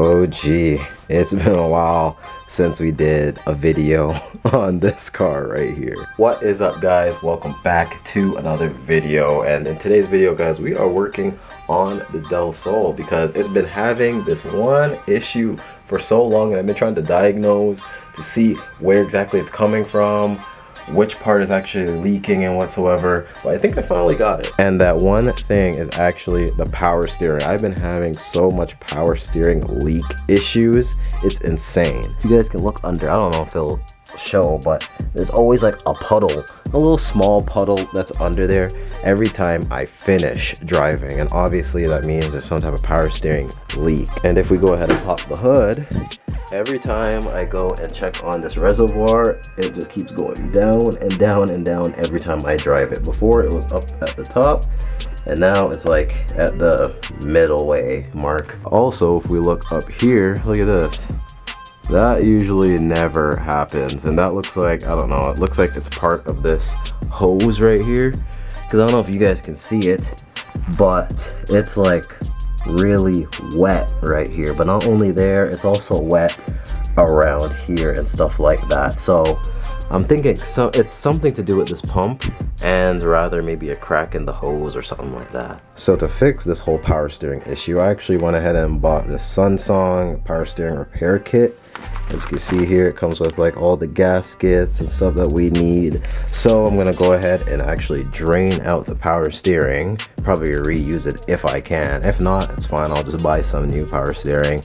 Oh gee, it's been a while since we did a video on this car right here. What is up, guys? Welcome back to another video, and in today's video, guys, we are working on the Delsol because it's been having this one issue for so long, and I've been trying to diagnose to see where exactly it's coming from, which part is actually leaking and whatsoever, but I think I finally got it. And that one thing is actually the power steering. I've been having so much power steering leak issues, it's insane. You guys can look under, I don't know if it'll show, but there's always like a puddle, a little small puddle that's under there every time I finish driving, and obviously that means there's some type of power steering leak. And if we go ahead and pop the hood, every time I go and check on this reservoir, it just keeps going down and down and down every time I drive it. Before it was up at the top, and now it's like at the middle way mark. Also, if we look up here, look at this. That usually never happens, and that looks like, I don't know, it looks like it's part of this hose right here, because I don't know if you guys can see it, but it's like really wet right here. But not only there, it's also wet around here and stuff like that. So I'm thinking it's something to do with this pump, and rather maybe a crack in the hose or something like that. So to fix this whole power steering issue, I actually went ahead and bought this Samsung power steering repair kit. As you can see here, it comes with like all the gaskets and stuff that we need. So I'm gonna go ahead and actually drain out the power steering, probably reuse it if I can. If not, it's fine, I'll just buy some new power steering.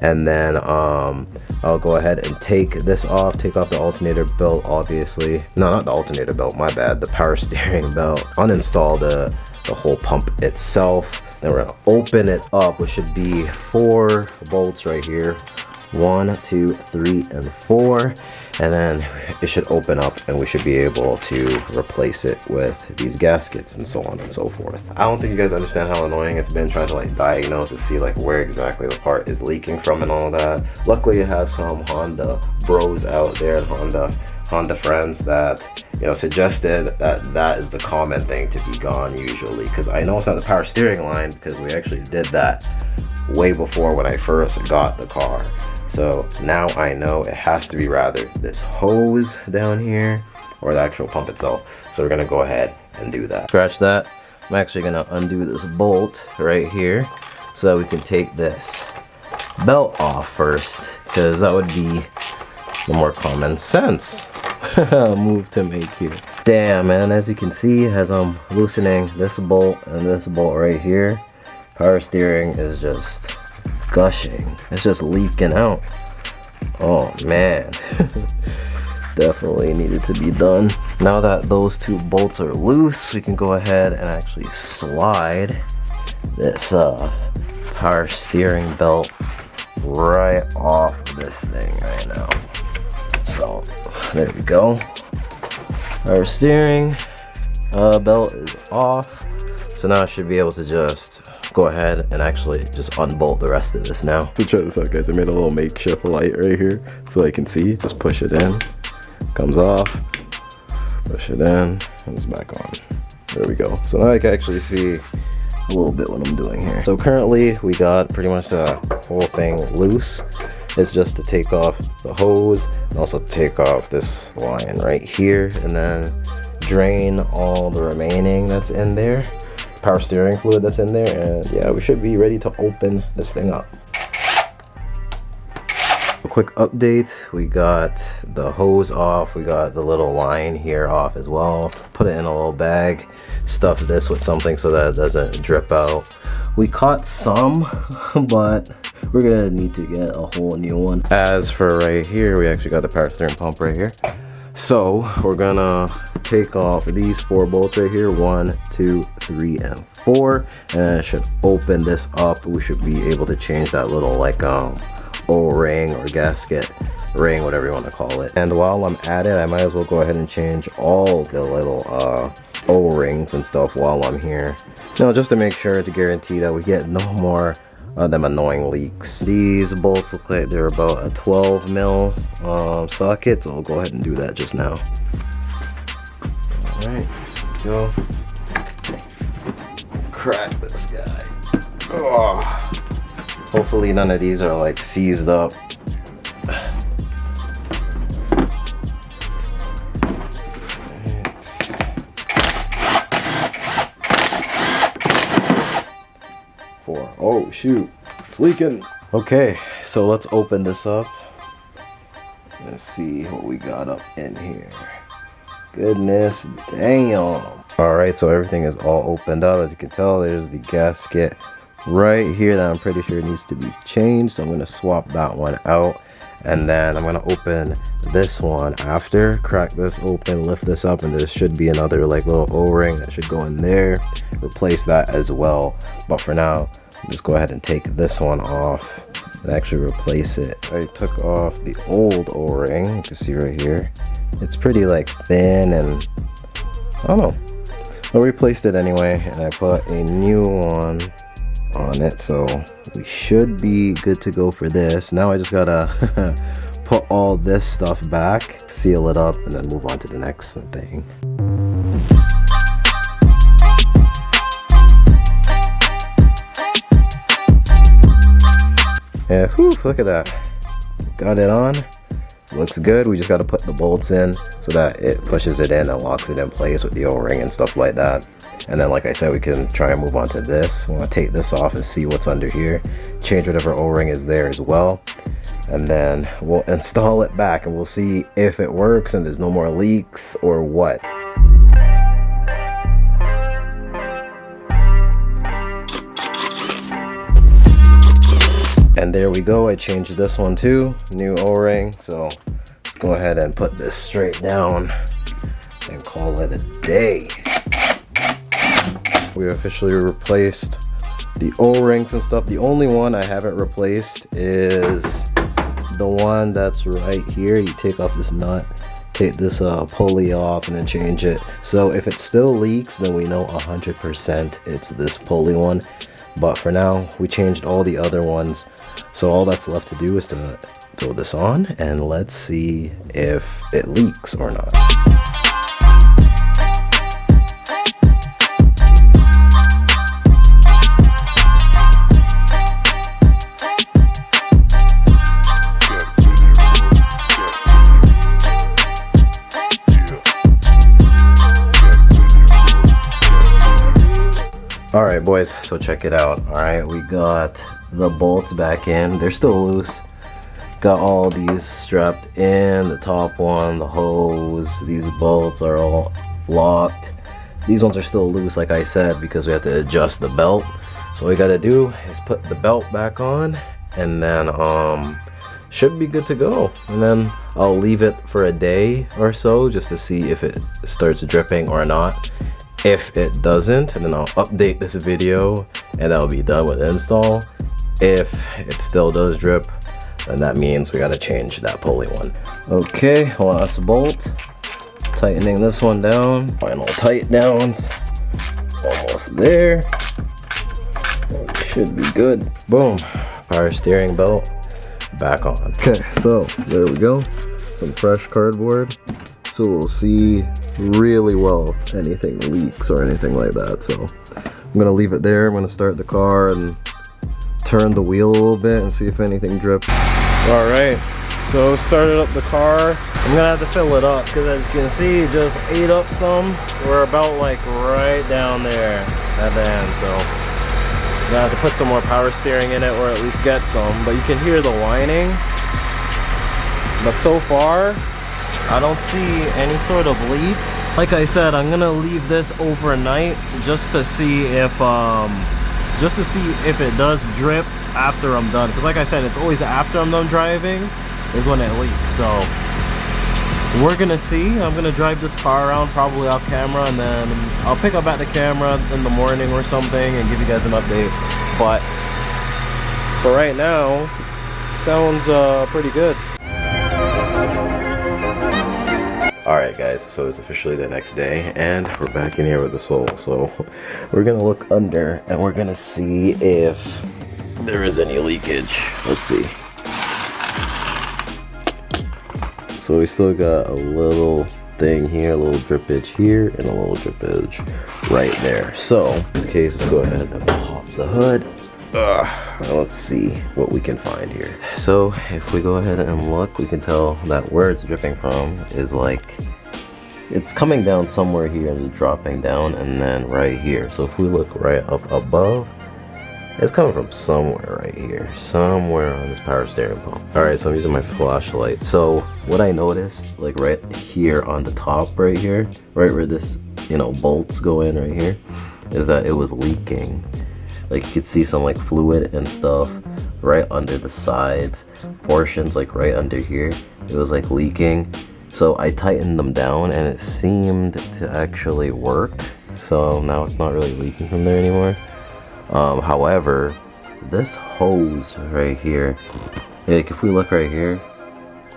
And then I'll go ahead and take this off, take off the alternator belt, obviously. No, not the alternator belt, my bad, the power steering belt. Uninstall the whole pump itself. Then we're gonna open it up, which should be 4 bolts right here. 1, 2, 3, and 4, and then it should open up and we should be able to replace it with these gaskets and so on and so forth. I don't think you guys understand how annoying it's been trying to like diagnose to see like where exactly the part is leaking from and all that. Luckily I have some Honda bros out there and Honda friends that, you know, suggested that is the common thing to be gone usually, because I know it's not the power steering line, because we actually did that way before when I first got the car. So now I know it has to be rather this hose down here or the actual pump itself. So we're gonna go ahead and do that. Scratch that. I'm actually gonna undo this bolt right here so that we can take this belt off first, because that would be the more common sense move to make here. Damn, man, as you can see, as I'm loosening this bolt and this bolt right here, power steering is just gushing. It's just leaking out. Oh man. Definitely needed to be done. Now that those 2 bolts are loose, we can go ahead and actually slide this power steering belt right off this thing right now. So there we go. Our steering belt is off. So now I should be able to just go ahead and actually just unbolt the rest of this now. So check this out, guys. I made a little makeshift light right here so I can see. Just push it in, comes off, push it in, and it's back on. There we go. So now I can actually see a little bit what I'm doing here. So currently we got pretty much the whole thing loose. It's just to take off the hose and also take off this line right here, and then drain all the remaining that's in there, power steering fluid that's in there, and yeah, we should be ready to open this thing up. A quick update, we got the hose off, we got the little line here off as well. Put it in a little bag, stuff this with something so that it doesn't drip out. We caught some, but we're gonna need to get a whole new one. As for right here, we actually got the power steering pump right here. So we're gonna take off these 4 bolts right here, 1, 2, 3, and 4, and it should open this up. We should be able to change that little like O-ring or gasket ring, whatever you want to call it. And while I'm at it, I might as well go ahead and change all the little O-rings and stuff while I'm here. You know, just to make sure, to guarantee that we get no more of them annoying leaks. These bolts look like they're about a 12 mil socket, so I'll go ahead and do that just now. All right, go. Crack this guy. Oh. Hopefully none of these are like seized up. Oh shoot, it's leaking. Okay, so let's open this up. Let's see what we got up in here. Goodness damn. Alright, so everything is all opened up. As you can tell, there's the gasket right here that I'm pretty sure needs to be changed. So I'm going to swap that one out. And then I'm going to open this one after. Crack this open, lift this up, and there should be another like little O-ring that should go in there. Replace that as well. But for now, just go ahead and take this one off and actually replace it. I took off the old O-ring, you can see right here. It's pretty like thin and I don't know. I replaced it anyway and I put a new one on it, so we should be good to go for this. Now I just gotta put all this stuff back, seal it up, and then move on to the next thing. Yeah, whew, look at that. Got it on. Looks good. We just got to put the bolts in so that it pushes it in and locks it in place with the O-ring and stuff like that. And then, like I said, we can try and move on to this. I'm going to take this off and see what's under here. Change whatever O-ring is there as well. And then we'll install it back and we'll see if it works and there's no more leaks or what. And there we go, I changed this one too, new O-ring. So let's go ahead and put this straight down and call it a day. We officially replaced the O-rings and stuff. The only one I haven't replaced is the one that's right here. You take off this nut, take this pulley off, and then change it. So if it still leaks, then we know 100% it's this pulley one. But for now, we changed all the other ones. So all that's left to do is to throw this on and let's see if it leaks or not. Alright boys, so check it out. Alright, we got the bolts back in. They're still loose. Got all these strapped in. The top one, the hose, these bolts are all locked. These ones are still loose, like I said, because we have to adjust the belt. So what we gotta do is put the belt back on and then should be good to go. And then I'll leave it for a day or so just to see if it starts dripping or not. If it doesn't, and then I'll update this video and that'll be done with install. If it still does drip, then that means we gotta change that pulley one. Okay, last bolt. Tightening this one down. Final tight downs. Almost there. Should be good. Boom. Power steering belt back on. Okay, so there we go. Some fresh cardboard. So we'll see really well if anything leaks or anything like that. So I'm gonna leave it there. I'm gonna start the car and turn the wheel a little bit and see if anything drips. All right, so started up the car. I'm gonna have to fill it up because as you can see, it just ate up some. We're about like right down there at the end. So I'm gonna have to put some more power steering in it or at least get some. But you can hear the whining. But so far, I don't see any sort of leaks. Like I said, I'm gonna leave this overnight just to see if it does drip after I'm done. Because like I said, it's always after I'm done driving is when it leaks. So we're gonna see. I'm gonna drive this car around probably off camera, and then I'll pick up at the camera in the morning or something and give you guys an update. But for right now, sounds pretty good. Alright guys, so it's officially the next day and we're back in here with the Soul. So we're gonna look under and we're gonna see if there is any leakage. Let's see. So we still got a little thing here, a little drippage here, and a little drippage right there. So in this case, let's go ahead and pop the hood Let's see what we can find here. So if we go ahead and look, we can tell that where it's dripping from is like, it's coming down somewhere here and dropping down, and then right here. So if we look right up above, it's coming from somewhere right here, somewhere on this power steering pump. All right, so I'm using my flashlight. So what I noticed, like right here on the top right here, right where this, you know, bolts go in right here, is that it was leaking. Like you could see some like fluid and stuff right under the sides portions, like right under here. It was like leaking. So I tightened them down and it seemed to actually work. So now it's not really leaking from there anymore. However, this hose right here, like if we look right here,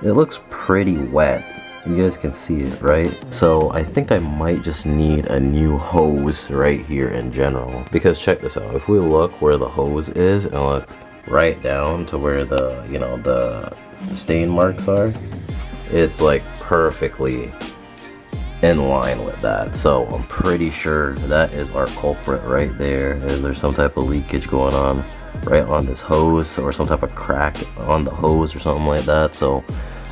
it looks pretty wet. You guys can see it, right? So I think I might just need a new hose right here in general. Because check this out, if we look where the hose is and look right down to where the, you know, the stain marks are, it's like perfectly in line with that. So I'm pretty sure that is our culprit right there. Is there some type of leakage going on right on this hose, or some type of crack on the hose or something like that? So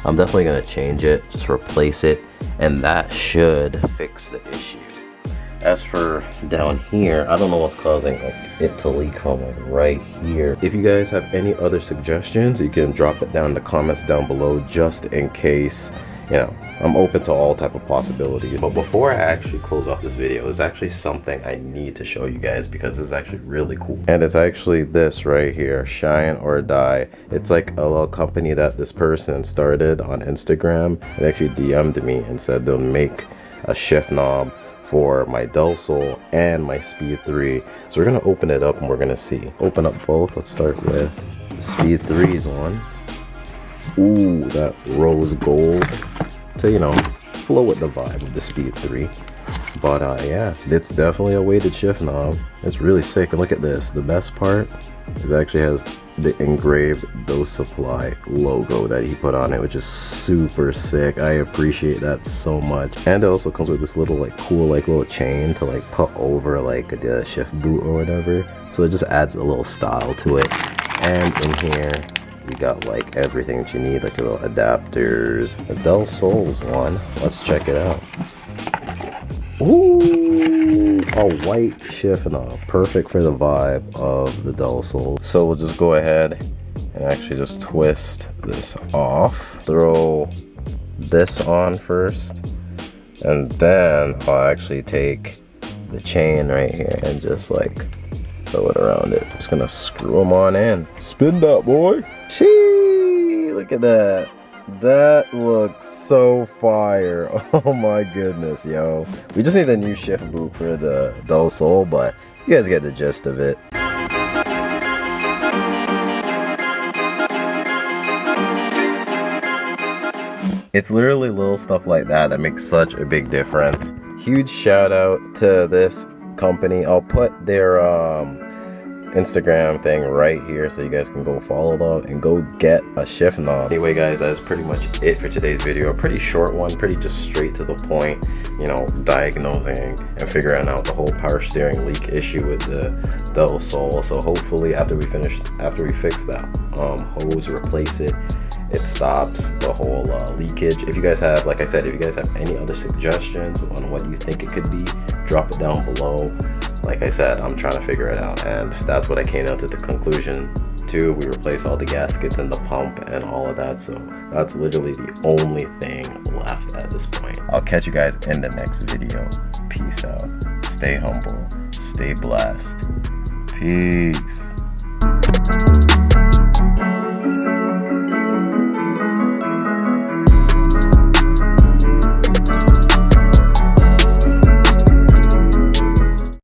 I'm definitely going to change it, just replace it, and that should fix the issue. As for down here, I don't know what's causing like it to leak from like right here. If you guys have any other suggestions, you can drop it down in the comments down below, just in case. You know, I'm open to all type of possibilities. But before I actually close off this video, there's actually something I need to show you guys, because it's actually really cool. And it's actually this right here, Shine or Die. It's like a little company that this person started on Instagram. It actually DM'd me and said they'll make a shift knob for my Delsol and my Speed 3. So we're gonna open it up and we're gonna see. Open up both. Let's start with the Speed 3's one. Ooh, that rose gold to, you know, flow with the vibe of the Speed 3. But yeah, it's definitely a weighted shift knob. It's really sick. And look at this. The best part is it actually has the engraved Dose Supply logo that he put on it, which is super sick. I appreciate that so much. And it also comes with this little like cool like little chain to like put over like the shift boot or whatever. So it just adds a little style to it. And in here, you got like everything that you need, like little adapters. The Delsol's one. Let's check it out. Ooh, a white shift knob, perfect for the vibe of the Delsol. So we'll just go ahead and actually just twist this off. Throw this on first, and then I'll actually take the chain right here and just like throw it around it. Just gonna screw them on in. Spin that, boy. Shee! Look at that. That looks so fire. Oh my goodness, yo. We just need a new shift boot for the Delsol, but you guys get the gist of it. It's literally little stuff like that that makes such a big difference. Huge shout out to this company. I'll put their Instagram thing right here so you guys can go follow them and go get a shift knob. Anyway guys, that's pretty much it for today's video. A pretty short one, pretty just straight to the point, you know, diagnosing and figuring out the whole power steering leak issue with the Delsol. So hopefully after we fix that hose, replace it, it stops the whole leakage. If you guys have, like I said, if you guys have any other suggestions on what you think it could be, drop it down below. Like I said, I'm trying to figure it out, and that's what I came out to the conclusion to. We replaced all the gaskets in the pump and all of that, so that's literally the only thing left at this point. I'll catch you guys in the next video. Peace out. Stay humble. Stay blessed. Peace.